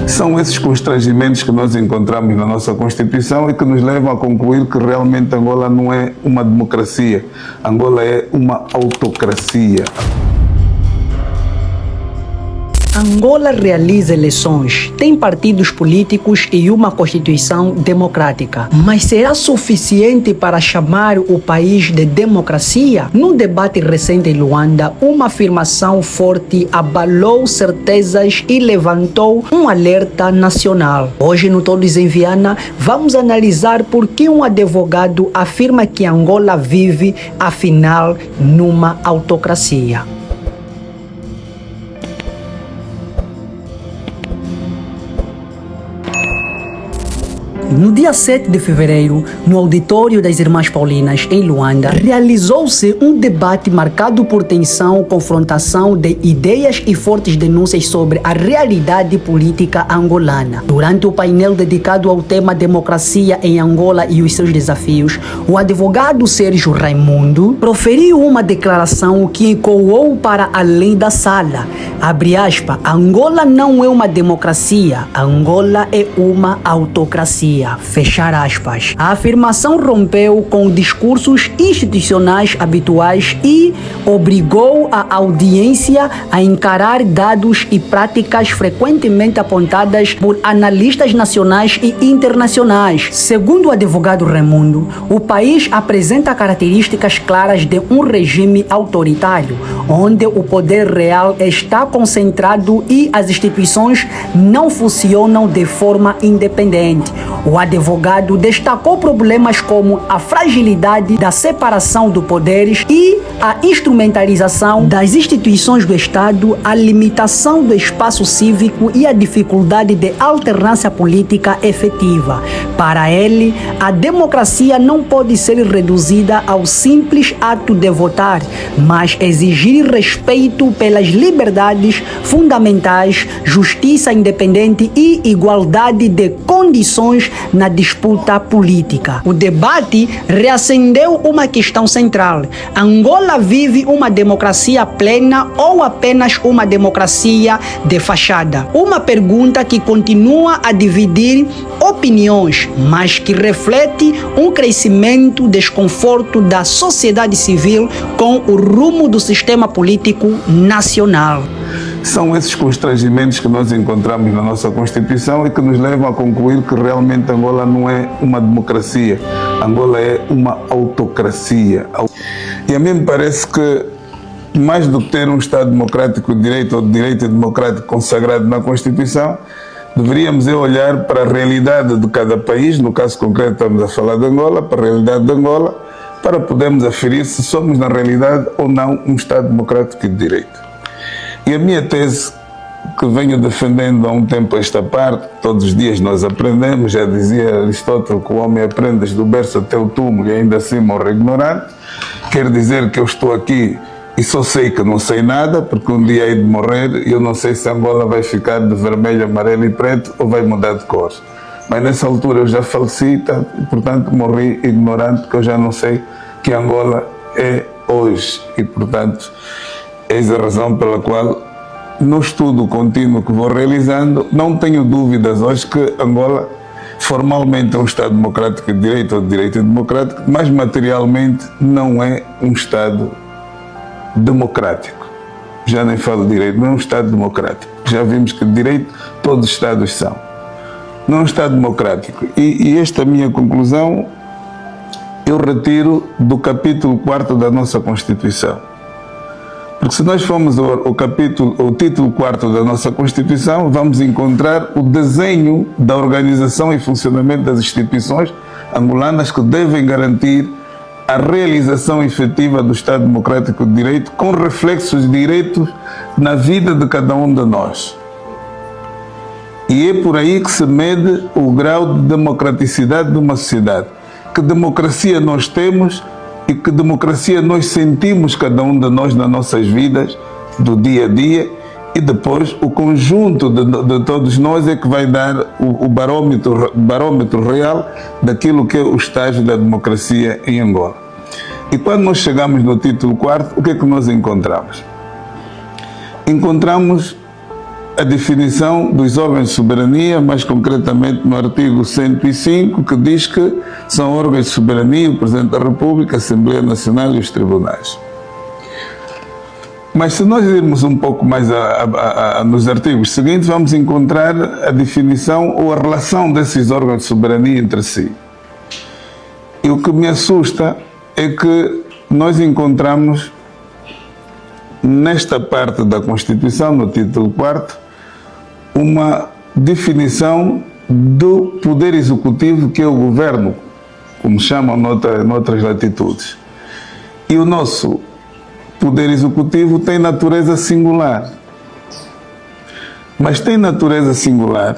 São esses constrangimentos que nós encontramos na nossa Constituição e que nos levam a concluir que realmente Angola não é uma democracia, Angola é uma autocracia. Angola realiza eleições, tem partidos políticos e uma constituição democrática. Mas será suficiente para chamar o país de democracia? Num debate recente em Luanda, uma afirmação forte abalou certezas e levantou um alerta nacional. Hoje no Todos em Viana, vamos analisar por que um advogado afirma que Angola vive, afinal, numa autocracia. No dia 7 de fevereiro, no auditório das Irmãs Paulinas, em Luanda, realizou-se um debate marcado por tensão, confrontação de ideias e fortes denúncias sobre a realidade política angolana. Durante o painel dedicado ao tema Democracia em Angola e os seus desafios, o advogado Sérgio Raimundo proferiu uma declaração que ecoou para além da sala. Abre aspas, Angola não é uma democracia, Angola é uma autocracia. Fechar aspas. A afirmação rompeu com discursos institucionais habituais e obrigou a audiência a encarar dados e práticas frequentemente apontadas por analistas nacionais e internacionais. Segundo o advogado Raimundo, o país apresenta características claras de um regime autoritário, onde o poder real está concentrado e as instituições não funcionam de forma independente. O advogado destacou problemas como a fragilidade da separação dos poderes e a instrumentalização das instituições do Estado, a limitação do espaço cívico e a dificuldade de alternância política efetiva. Para ele, a democracia não pode ser reduzida ao simples ato de votar, mas exigir respeito pelas liberdades fundamentais, justiça independente e igualdade de condições na disputa política. O debate reacendeu uma questão central. Angola vive uma democracia plena ou apenas uma democracia de fachada? Uma pergunta que continua a dividir opiniões, mas que reflete um crescimento desconforto da sociedade civil com o rumo do sistema político nacional. São esses constrangimentos que nós encontramos na nossa Constituição e que nos levam a concluir que realmente Angola não é uma democracia, Angola é uma autocracia. E a mim me parece que, mais do que ter um Estado democrático de direito ou de direito democrático consagrado na Constituição, deveríamos olhar para a realidade de cada país, no caso concreto estamos a falar de Angola, para a realidade de Angola, para podermos aferir se somos na realidade ou não um Estado democrático e de direito. E a minha tese, que venho defendendo há um tempo esta parte, todos os dias nós aprendemos, já dizia Aristóteles que o homem aprende desde o berço até o túmulo e ainda assim morre ignorante, quer dizer que eu estou aqui e só sei que não sei nada, porque um dia hei de morrer e eu não sei se Angola vai ficar de vermelho, amarelo e preto ou vai mudar de cor. Mas nessa altura eu já faleci, portanto morri ignorante, porque eu já não sei que Angola é hoje. E portanto, eis a razão pela qual, no estudo contínuo que vou realizando, não tenho dúvidas hoje que Angola formalmente é um Estado democrático de direito ou de direito democrático, mas materialmente não é um Estado democrático. Já nem falo de direito, não é um Estado democrático. Já vimos que de direito todos os Estados são. Não é um Estado democrático. E esta minha conclusão eu retiro do capítulo 4º da nossa Constituição. Porque se nós formos ao título 4º da nossa Constituição, vamos encontrar o desenho da organização e funcionamento das instituições angolanas que devem garantir a realização efetiva do Estado Democrático de Direito, com reflexos diretos na vida de cada um de nós. E é por aí que se mede o grau de democraticidade de uma sociedade. Que democracia nós temos e que democracia nós sentimos cada um de nós nas nossas vidas, do dia a dia, e depois o conjunto de todos nós é que vai dar o barômetro real daquilo que é o estágio da democracia em Angola. E quando nós chegamos no título 4º, o que é que nós encontramos? Encontramos a definição dos órgãos de soberania, mais concretamente no artigo 105, que diz que são órgãos de soberania o Presidente da República, a Assembleia Nacional e os tribunais. Mas se nós irmos um pouco mais nos artigos seguintes, vamos encontrar a definição ou a relação desses órgãos de soberania entre si. E o que me assusta é que nós encontramos nesta parte da Constituição, no título 4º, uma definição do poder executivo, que é o governo, como chamam noutras latitudes. E o nosso poder executivo tem natureza singular. Mas tem natureza singular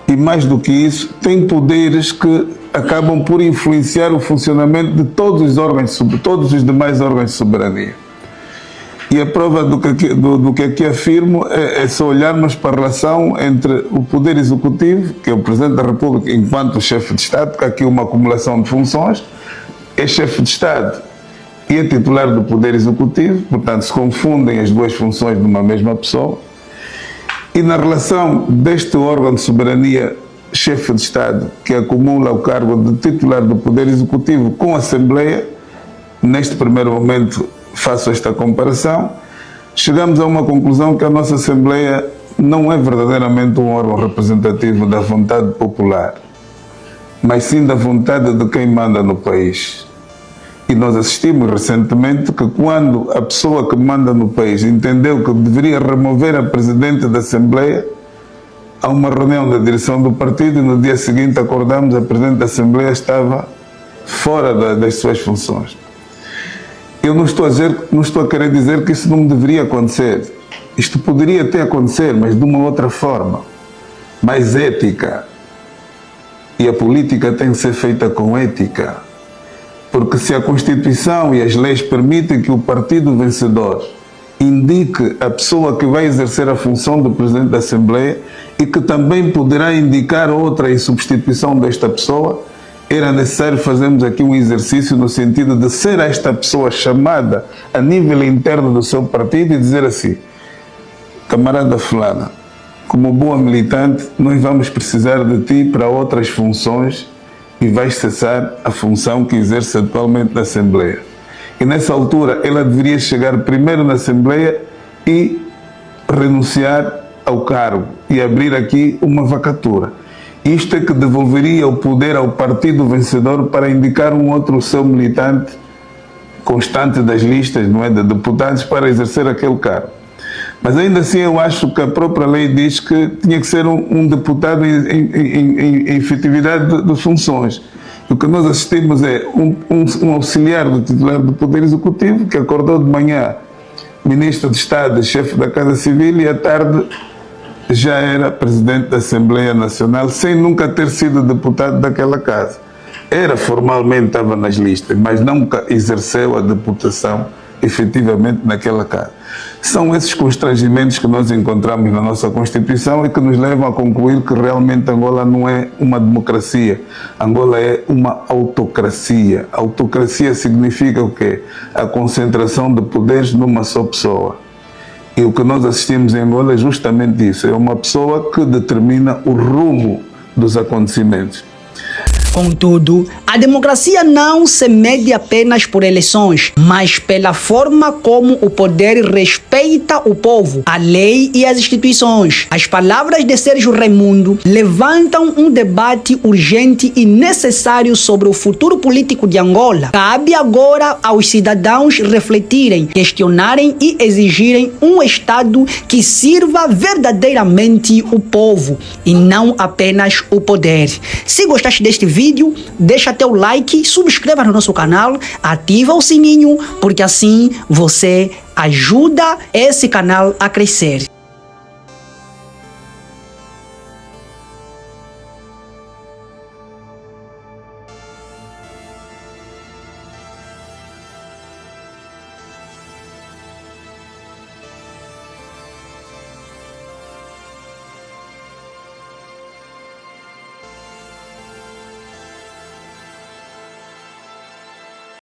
e, mais do que isso, tem poderes que acabam por influenciar o funcionamento de todos os demais órgãos de soberania. E a prova do que aqui afirmo é só olharmos para a relação entre o Poder Executivo, que é o Presidente da República, enquanto chefe de Estado, porque aqui uma acumulação de funções, é chefe de Estado e é titular do Poder Executivo, portanto se confundem as duas funções de uma mesma pessoa. E na relação deste órgão de soberania, chefe de Estado, que acumula o cargo de titular do Poder Executivo com a Assembleia, neste primeiro momento faço esta comparação, chegamos a uma conclusão que a nossa Assembleia não é verdadeiramente um órgão representativo da vontade popular, mas sim da vontade de quem manda no país. E nós assistimos recentemente que quando a pessoa que manda no país entendeu que deveria remover a Presidente da Assembleia, há uma reunião da direção do partido e no dia seguinte acordamos a Presidente da Assembleia estava fora das suas funções. Eu não estou a querer dizer que isso não deveria acontecer. Isto poderia até acontecer, mas de uma outra forma, mais ética. E a política tem que ser feita com ética. Porque se a Constituição e as leis permitem que o partido vencedor indique a pessoa que vai exercer a função do Presidente da Assembleia e que também poderá indicar outra em substituição desta pessoa, era necessário fazermos aqui um exercício no sentido de ser esta pessoa chamada a nível interno do seu partido e dizer assim: camarada fulana, como boa militante, nós vamos precisar de ti para outras funções e vais cessar a função que exerce atualmente na Assembleia. E nessa altura ela deveria chegar primeiro na Assembleia e renunciar ao cargo e abrir aqui uma vacatura. Isto é que devolveria o poder ao partido vencedor para indicar um outro seu militante constante das listas, não é, de deputados para exercer aquele cargo. Mas ainda assim eu acho que a própria lei diz que tinha que ser um deputado em efetividade de funções. O que nós assistimos é um auxiliar do titular do Poder Executivo que acordou de manhã ministro de Estado, chefe da Casa Civil, e à tarde já era presidente da Assembleia Nacional, sem nunca ter sido deputado daquela casa. Formalmente estava nas listas, mas nunca exerceu a deputação efetivamente naquela casa. São esses constrangimentos que nós encontramos na nossa Constituição e que nos levam a concluir que realmente Angola não é uma democracia. Angola é uma autocracia. Autocracia significa o quê? A concentração de poderes numa só pessoa. E o que nós assistimos em Angola é justamente isso. É uma pessoa que determina o rumo dos acontecimentos. Contudo, a democracia não se mede apenas por eleições, mas pela forma como o poder respeita o povo, a lei e as instituições. As palavras de Sérgio Raimundo levantam um debate urgente e necessário sobre o futuro político de Angola. Cabe agora aos cidadãos refletirem, questionarem e exigirem um Estado que sirva verdadeiramente o povo e não apenas o poder. Se gostaste deste vídeo, deixa teu like, subscreva no nosso canal, ativa o sininho, porque assim você ajuda esse canal a crescer.